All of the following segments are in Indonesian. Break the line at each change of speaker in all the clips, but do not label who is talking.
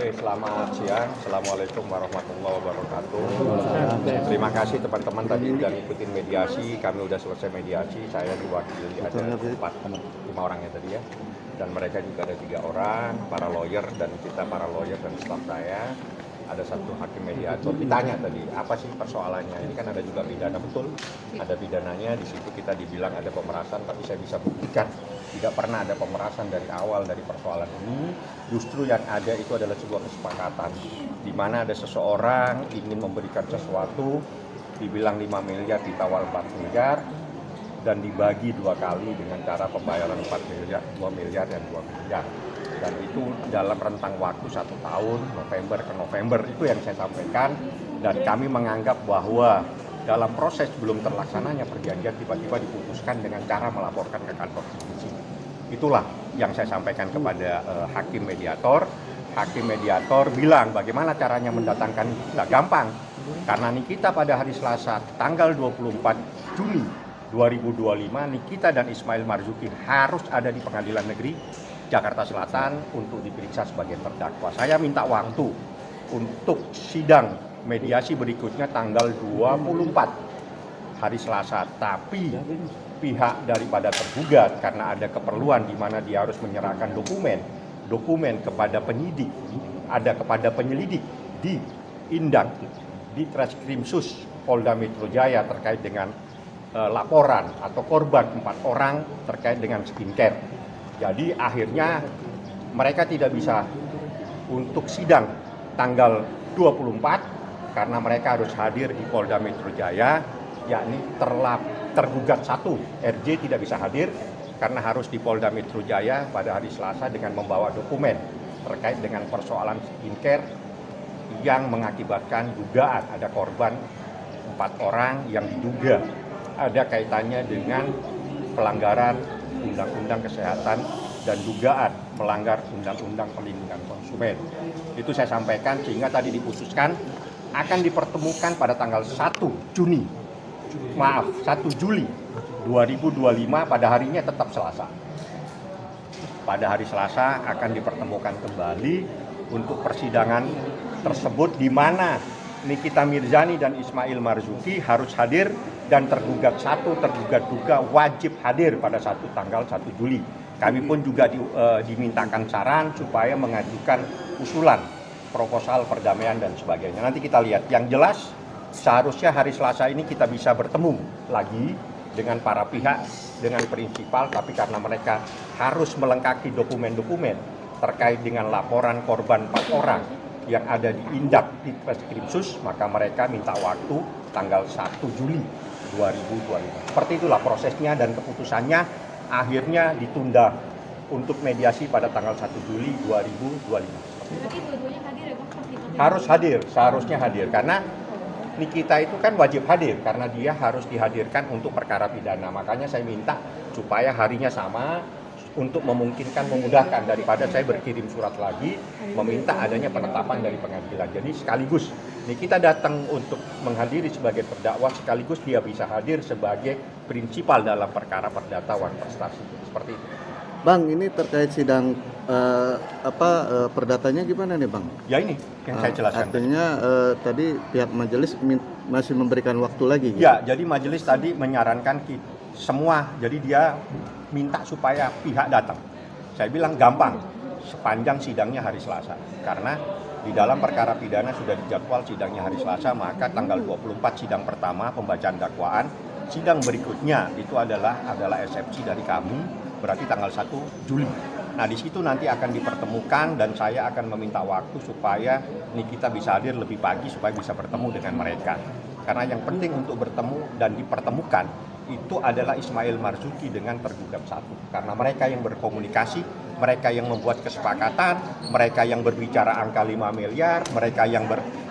Oke, selamat siang. Assalamualaikum warahmatullahi wabarakatuh. Terima kasih teman-teman tadi udah ngikutin mediasi. Kami udah selesai mediasi. Saya diwakili ada 5 orang ya tadi ya. Dan mereka juga ada 3 orang, para lawyer dan kita para lawyer dan staf saya. Ada 1 hakim mediator. Ditanya tadi, apa sih persoalannya? Ini kan ada juga pidana, betul? Ada pidananya, di situ kita dibilang ada pemerasan, tapi saya bisa buktikan tidak pernah ada pemerasan dari awal dari persoalan ini. Justru yang ada itu adalah sebuah kesepakatan, di mana ada seseorang ingin memberikan sesuatu, dibilang 5 miliar, ditawar 4 miliar, dan dibagi 2 kali dengan cara pembayaran 4 miliar, 2 miliar dan 2 miliar. Dan itu dalam rentang waktu 1 tahun, November ke November, itu yang saya sampaikan. Dan kami menganggap bahwa dalam proses belum terlaksananya perjanjian tiba-tiba diputuskan dengan cara melaporkan ke kantor polisi. Itulah yang saya sampaikan kepada hakim mediator. Hakim mediator bilang bagaimana caranya mendatangkan, nggak gampang. Karena Nikita pada hari Selasa tanggal 24 Juni 2025, Nikita dan Ismail Marzuki harus ada di Pengadilan Negeri Jakarta Selatan untuk diperiksa sebagai terdakwa. Saya minta waktu untuk sidang mediasi berikutnya tanggal 24 hari Selasa, tapi pihak daripada tergugat karena ada keperluan di mana dia harus menyerahkan dokumen kepada penyidik, ada kepada penyelidik di Indang, di Treskrimsus Polda Metro Jaya terkait dengan laporan atau korban 4 orang terkait dengan skincare. Jadi akhirnya mereka tidak bisa untuk sidang tanggal 24 karena mereka harus hadir di Polda Metro Jaya, yakni tergugat 1, RJ tidak bisa hadir karena harus di Polda Metro Jaya pada hari Selasa dengan membawa dokumen terkait dengan persoalan skincare yang mengakibatkan dugaan ada korban 4 orang yang diduga ada kaitannya dengan pelanggaran Undang-Undang Kesehatan dan dugaan melanggar Undang-Undang Perlindungan Konsumen. Itu saya sampaikan sehingga tadi diputuskan akan dipertemukan pada tanggal 1 Juli 2025 pada harinya tetap Selasa. Pada hari Selasa akan dipertemukan kembali untuk persidangan tersebut di mana Nikita Mirzani dan Ismail Marzuki harus hadir dan tergugat 1, tergugat 2 wajib hadir pada tanggal 1 Juli. Kami pun juga dimintakan saran supaya mengajukan usulan proposal perdamaian dan sebagainya. Nanti kita lihat. Yang jelas seharusnya hari Selasa ini kita bisa bertemu lagi dengan para pihak, dengan prinsipal, tapi karena mereka harus melengkapi dokumen-dokumen terkait dengan laporan korban 4 orang yang ada di Indak di Treskrimsus, maka mereka minta waktu tanggal 1 Juli 2025. Seperti itulah prosesnya dan keputusannya akhirnya ditunda untuk mediasi pada tanggal 1 Juli 2025.
Berarti dua-duanya hadir ya Bang?
Harus hadir, seharusnya hadir karena Nikita itu kan wajib hadir karena dia harus dihadirkan untuk perkara pidana. Makanya saya minta supaya harinya sama untuk memudahkan daripada saya berkirim surat lagi meminta adanya penetapan dari pengadilan. Jadi sekaligus Nikita datang untuk menghadiri sebagai terdakwa, sekaligus dia bisa hadir sebagai prinsipal dalam perkara perdata wan prestasi. Seperti itu.
Bang, ini terkait sidang perdatanya gimana nih Bang?
Ya ini yang saya jelaskan.
Artinya tadi pihak majelis masih memberikan waktu lagi gitu?
Ya, jadi majelis tadi menyarankan semua, jadi dia minta supaya pihak datang. Saya bilang gampang, sepanjang sidangnya hari Selasa. Karena di dalam perkara pidana sudah dijadwal sidangnya hari Selasa, maka tanggal 24 sidang pertama pembacaan dakwaan, sidang berikutnya itu adalah eksepsi dari kami, berarti tanggal 1 Juli. Nah, di situ nanti akan dipertemukan dan saya akan meminta waktu supaya Nikita bisa hadir lebih pagi supaya bisa bertemu dengan mereka. Karena yang penting untuk bertemu dan dipertemukan itu adalah Ismail Marzuki dengan tergugat 1. Karena mereka yang berkomunikasi, mereka yang membuat kesepakatan, mereka yang berbicara angka 5 miliar, mereka yang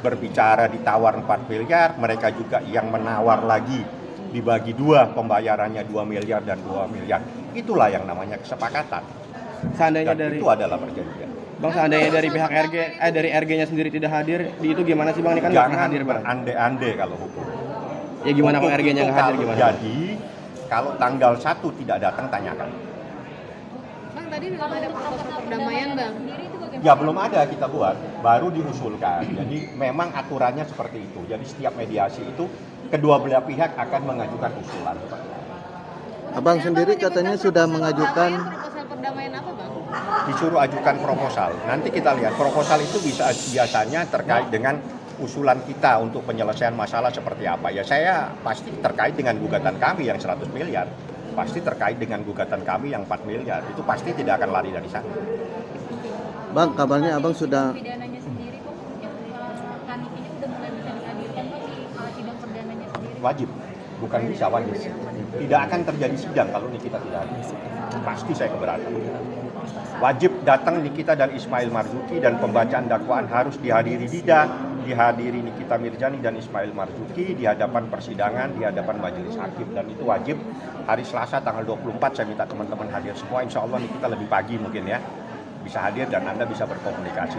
berbicara ditawar 4 miliar, mereka juga yang menawar lagi dibagi 2 pembayarannya 2 miliar dan 2 miliar. Itulah yang namanya kesepakatan.
Seandainya
dan
dari
itu adalah perjanjian.
Bang, seandainya dari pihak dari RG-nya sendiri tidak hadir, di itu gimana sih Bang? Ini kan nggak pernah
Jangan
hadir Bang.
berande-ande kalau hukum.
Ya gimana
Hukum
Bang, RG-nya
itu
nggak hadir
kalau
gimana?
Jadi kalau tanggal 1 tidak datang tanyakan.
Bang, tadi bilang ada proses perdamaian Bang.
Ya belum ada kita buat, baru diusulkan. Jadi memang aturannya seperti itu. Jadi setiap mediasi itu kedua belah pihak akan mengajukan usulan.
Abang sendiri katanya sudah mengajukan
Proposal perdamaian apa, Bang?
Disuruh ajukan proposal. Nanti kita lihat proposal itu biasanya terkait dengan usulan kita untuk penyelesaian masalah seperti apa. Ya saya pasti terkait dengan gugatan kami yang 100 miliar. Pasti terkait dengan gugatan kami yang 4 miliar. Itu pasti tidak akan lari dari sana.
Bang, kabarnya abang sudah
Pidananya sendiri kok, yang kanikinya udah mulai bisa dihadirkan kok di sidang perdananya sendiri.
Wajib, bukan bisa, wajib. Tidak akan terjadi sidang kalau Nikita tidak hadir. Pasti saya keberatan. Wajib datang Nikita dan Ismail Marzuki, dan pembacaan dakwaan harus dihadiri dihadiri Nikita Mirzani dan Ismail Marzuki di hadapan persidangan, di hadapan majelis hakim, dan itu wajib. Hari Selasa tanggal 24 saya minta teman-teman hadir semua. Insya Allah Nikita lebih pagi mungkin ya bisa hadir dan Anda bisa berkomunikasi.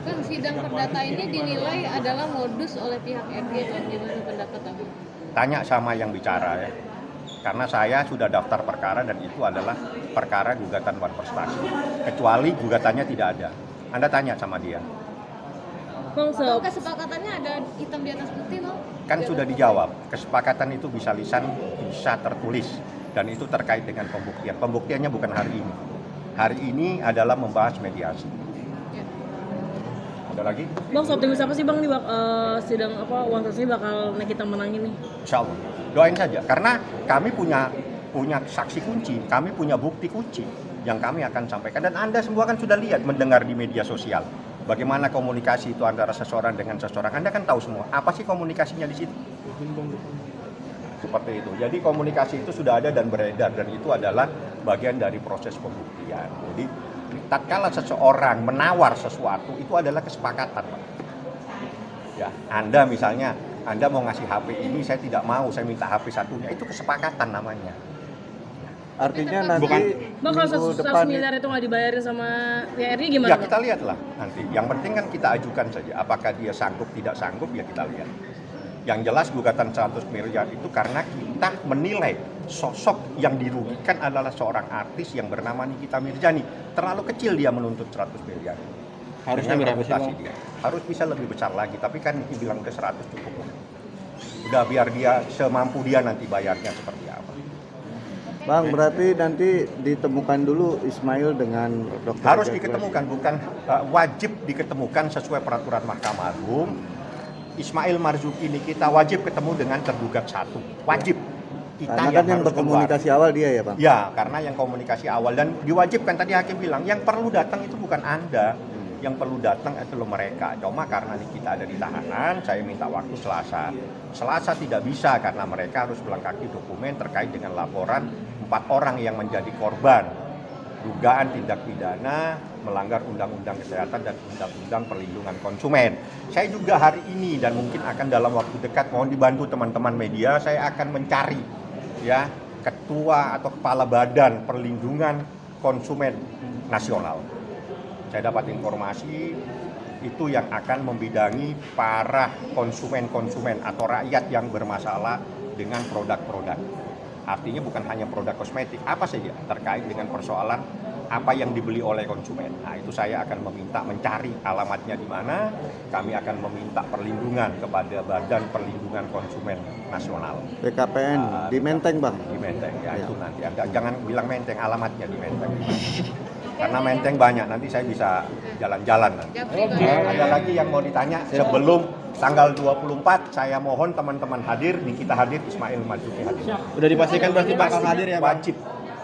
Kan sidang perdata ini dinilai adalah modus oleh pihak RG, Bang. Gimana pendapat Abang?
Tanya sama yang bicara ya. Karena saya sudah daftar perkara dan itu adalah perkara gugatan Wan Prestasi. Kecuali gugatannya tidak ada. Anda tanya sama dia.
Bang, kesepakatannya ada hitam di atas putih, Bang?
Kan sudah dijawab. Kesepakatan itu bisa lisan, bisa tertulis. Dan itu terkait dengan pembuktian. Pembuktiannya bukan hari ini. Hari ini adalah membahas mediasi.
Ya.
Ada lagi?
Bang, optimis apa sih Bang nih sidang Wan Prestasi bakal Nikita menangin nih?
Insya Allah. Doain saja. Karena kami punya saksi kunci, kami punya bukti kunci yang kami akan sampaikan. Dan Anda semua kan sudah lihat, mendengar di media sosial. Bagaimana komunikasi itu antara seseorang dengan seseorang. Anda kan tahu semua. Apa sih komunikasinya di situ? Seperti itu. Jadi komunikasi itu sudah ada dan beredar, dan itu adalah bagian dari proses pembuktian. Jadi tatkala seseorang menawar sesuatu itu adalah kesepakatan, Pak. Ya, Anda misalnya Anda mau ngasih HP ini, saya tidak mau, saya minta HP satunya, itu kesepakatan namanya.
artinya nanti
Bang, kalau
minggu
100
depan
miliar itu nggak dibayarin sama PRI gimana?
Ya
Bang?
kita lihatlah nanti. Yang penting kan kita ajukan saja. Apakah dia sanggup tidak sanggup ya kita lihat. Yang jelas gugatan 100 miliar itu karena kita menilai sosok yang dirugikan adalah seorang artis yang bernama Nikita Mirzani. Terlalu kecil dia menuntut 100 miliar.
Harusnya
Dengan
berapa sih,
reputasi
Bang?
dia. Harus bisa lebih besar lagi, tapi kan Niki bilang ke 100 cukup. Udah biar dia semampu dia nanti bayarnya seperti apa.
Bang, berarti nanti ditemukan dulu Ismail dengan dokter
Harus
Jadwas.
diketemukan, bukan wajib diketemukan sesuai peraturan Mahkamah Agung. Ismail Marzuki Nikita wajib ketemu dengan tergugat satu, wajib. Kita
Karena kan yang
harus
berkomunikasi awal dia ya Bang?
Ya, karena yang komunikasi awal dan diwajibkan, tadi hakim bilang yang perlu datang itu bukan Anda, yang perlu datang itu loh mereka. Cuma karena Nikita ada di tahanan, saya minta waktu Selasa. Selasa tidak bisa karena mereka harus melengkapi dokumen terkait dengan laporan 4 orang yang menjadi korban dugaan tindak pidana melanggar Undang-Undang Kesehatan dan Undang-Undang Perlindungan Konsumen. Saya juga hari ini dan mungkin akan dalam waktu dekat, mohon dibantu teman-teman media, saya akan mencari ya ketua atau kepala Badan Perlindungan Konsumen Nasional. Saya dapat informasi itu yang akan membidangi para konsumen-konsumen atau rakyat yang bermasalah dengan produk-produk. Artinya bukan hanya produk kosmetik, apa saja terkait dengan persoalan apa yang dibeli oleh konsumen. Nah, itu saya akan meminta mencari alamatnya di mana. Kami akan meminta perlindungan kepada Badan Perlindungan Konsumen Nasional.
BKPN di Menteng Bang?
Di Menteng ya,
Ya.
itu nanti. Anda jangan bilang Menteng, alamatnya di Menteng. Karena Menteng banyak, nanti saya bisa jalan-jalan nanti. Ada lagi yang mau ditanya sebelum tanggal 24, saya mohon teman-teman hadir, Nikita hadir, Ismail Marzuki hadir.
Udah dipastikan berarti bakal
Pasti,
hadir ya, Bang?
wajib.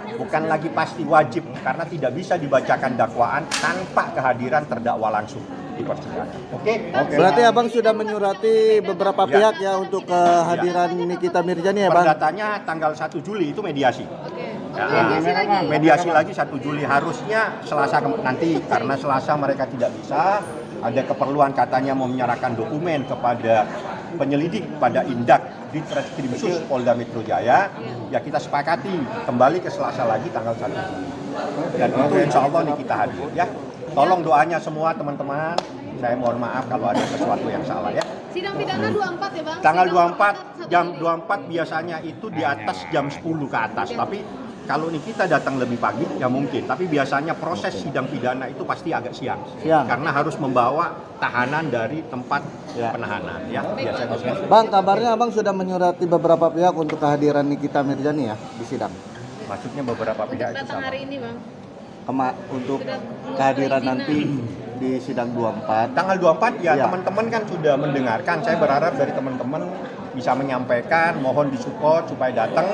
Bukan lagi pasti, wajib. Karena tidak bisa dibacakan dakwaan tanpa kehadiran terdakwa langsung di persidangan. Oke?
Berarti Abang sudah menyurati beberapa
Ya.
pihak ya untuk kehadiran Nikita Mirzani ya Bang?
Perdatanya tanggal 1 Juli itu mediasi.
Oke.
Ya,
Mediasi lagi.
mediasi lagi 1 Juli, harusnya Selasa nanti, karena Selasa mereka tidak bisa, ada keperluan katanya mau menyerahkan dokumen kepada penyelidik pada Indak di Treskrimsus Polda Metro Jaya. Ya kita sepakati kembali ke Selasa lagi tanggal 1 Juli. Dan itu insya Allah nih kita hadir ya. Tolong doanya semua teman-teman. Saya mohon maaf kalau ada sesuatu yang salah ya.
Sidang pidana 24 ya, Bang?
Tanggal
Sidang
24,
perdata 1
jam
Juli.
24 biasanya itu di atas jam 10 ke atas. Tapi kalau Nikita datang lebih pagi ya mungkin, tapi biasanya proses sidang pidana itu pasti agak siang. Karena harus membawa tahanan dari tempat penahanan ya. Biasanya.
Bang, kabarnya Abang sudah menyurati beberapa pihak untuk kehadiran Nikita Mirzani ya di sidang.
Maksudnya beberapa
Untuk
pihak itu
datang
sama.
hari ini bang.
Untuk
Sudah
kehadiran
perizinan.
nanti di sidang 24.
Tanggal 24 ya
Iya.
teman-teman kan sudah mendengarkan. Saya berharap dari teman-teman bisa menyampaikan, mohon disupport supaya datang.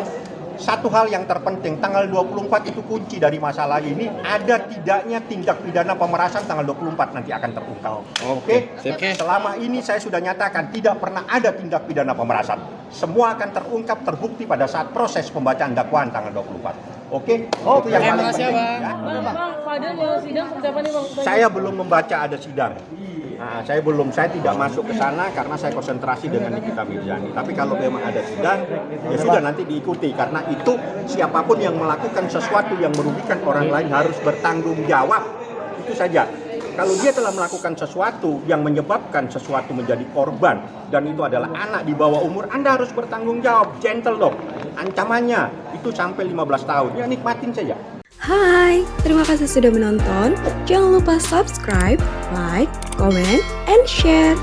Satu hal yang terpenting, tanggal 24 itu kunci dari masalah ini, ada tidaknya tindak pidana pemerasan tanggal 24 nanti akan terungkap. Oke? Selama ini saya sudah nyatakan tidak pernah ada tindak pidana pemerasan. Semua akan terungkap, terbukti pada saat proses pembacaan dakwaan tanggal 24. Oke? Itu yang paling penting. Ya.
Bang, Fadil mau sidang seperti apa nih bang?
Saya belum membaca ada sidang. Nah, saya tidak masuk ke sana karena saya konsentrasi dengan Nikita Mirzani. Tapi kalau memang ada sidang, ya sudah nanti diikuti. Karena itu siapapun yang melakukan sesuatu yang merugikan orang lain harus bertanggung jawab. Itu saja. Kalau dia telah melakukan sesuatu yang menyebabkan sesuatu menjadi korban, dan itu adalah anak di bawah umur, Anda harus bertanggung jawab. Gentle dong. Ancamannya itu sampai 15 tahun. Ya nikmatin saja.
Hai, terima kasih sudah menonton. Jangan lupa subscribe, like, comment, and share.